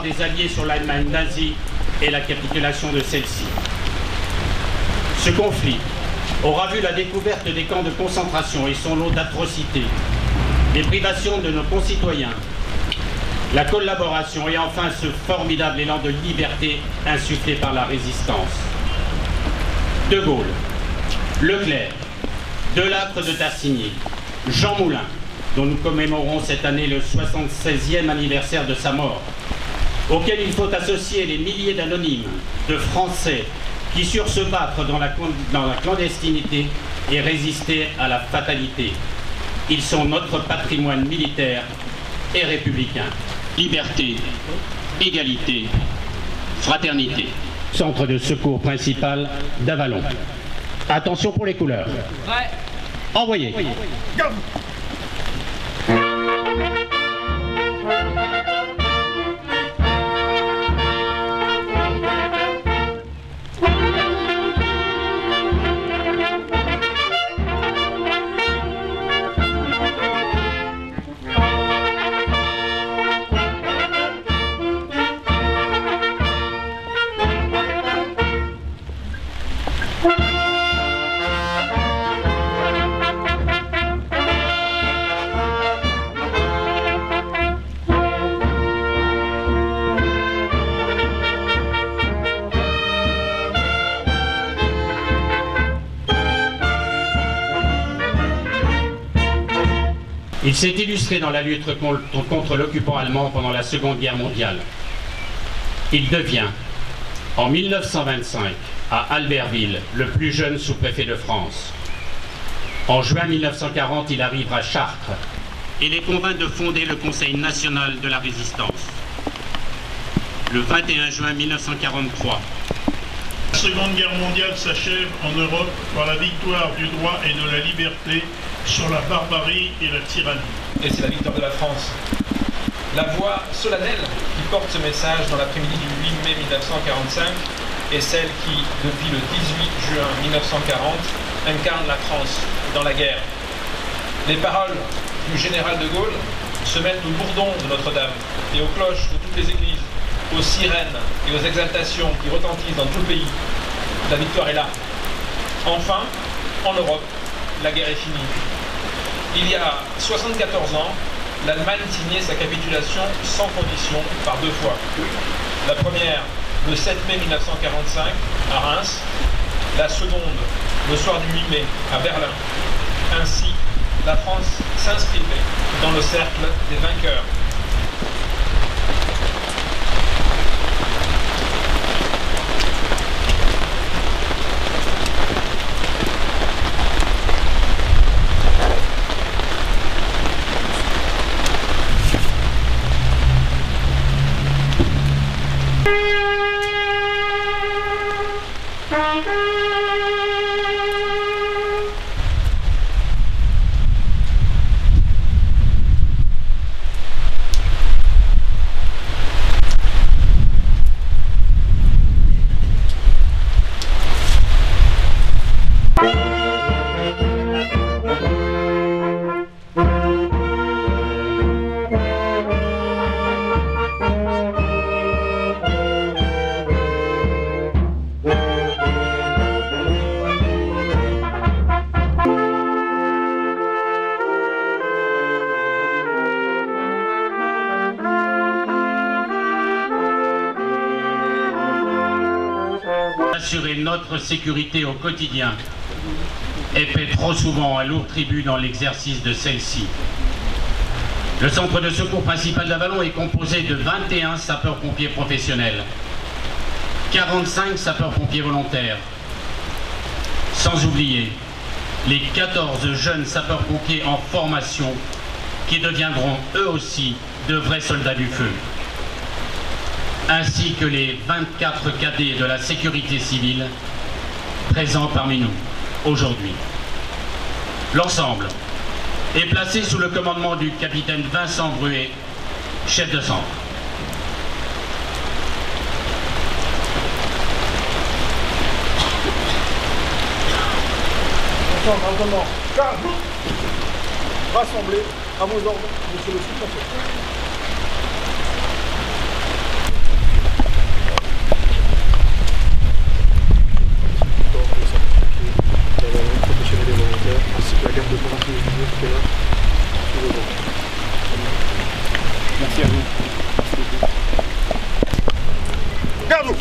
Des Alliés sur l'Allemagne nazie et la capitulation de celle-ci. Ce conflit aura vu la découverte des camps de concentration et son lot d'atrocités, les privations de nos concitoyens, la collaboration et enfin ce formidable élan de liberté insufflé par la résistance. De Gaulle, Leclerc, Delattre de Tassigny, Jean Moulin, dont nous commémorons cette année le 76e anniversaire de sa mort, auquel il faut associer les milliers d'anonymes, de Français, qui surent se battre dans la clandestinité et résister à la fatalité. Ils sont notre patrimoine militaire et républicain. Liberté, égalité, fraternité. Centre de secours principal d'Avalon. Attention pour les couleurs. Ouais. Envoyez. Il s'est illustré dans la lutte contre l'occupant allemand pendant la Seconde Guerre mondiale. Il devient, en 1925, à Albertville, le plus jeune sous-préfet de France. En juin 1940, il arrive à Chartres. Il est convaincu de fonder le Conseil national de la résistance. Le 21 juin 1943. La Seconde Guerre mondiale s'achève en Europe par la victoire du droit et de la liberté sur la barbarie et la tyrannie. Et c'est la victoire de la France. La voix solennelle qui porte ce message dans l'après-midi du 8 mai 1945 est celle qui, depuis le 18 juin 1940, incarne la France dans la guerre. Les paroles du général de Gaulle se mêlent aux bourdons de Notre-Dame et aux cloches de toutes les églises, aux sirènes et aux exaltations qui retentissent dans tout le pays. La victoire est là. Enfin, en Europe, la guerre est finie. Il y a 74 ans, l'Allemagne signait sa capitulation sans condition par deux fois. La première, le 7 mai 1945, à Reims. La seconde, le soir du 8 mai, à Berlin. Ainsi, la France s'inscrivait dans le cercle des vainqueurs. Assurer notre sécurité au quotidien et paie trop souvent un lourd tribut dans l'exercice de celle-ci. Le centre de secours principal d'Avallon est composé de 21 sapeurs-pompiers professionnels, 45 sapeurs-pompiers volontaires, sans oublier les 14 jeunes sapeurs-pompiers en formation qui deviendront eux aussi de vrais soldats du feu, ainsi que les 24 cadets de la sécurité civile présents parmi nous aujourd'hui. L'ensemble est placé sous le commandement du capitaine Vincent Bruet, chef de centre. Rassemblés à vos ordres, monsieur le sous-préfet. Professionnels et volontaires, ainsi que la garde de volonté qui est là. Merci à vous. Garde-vous.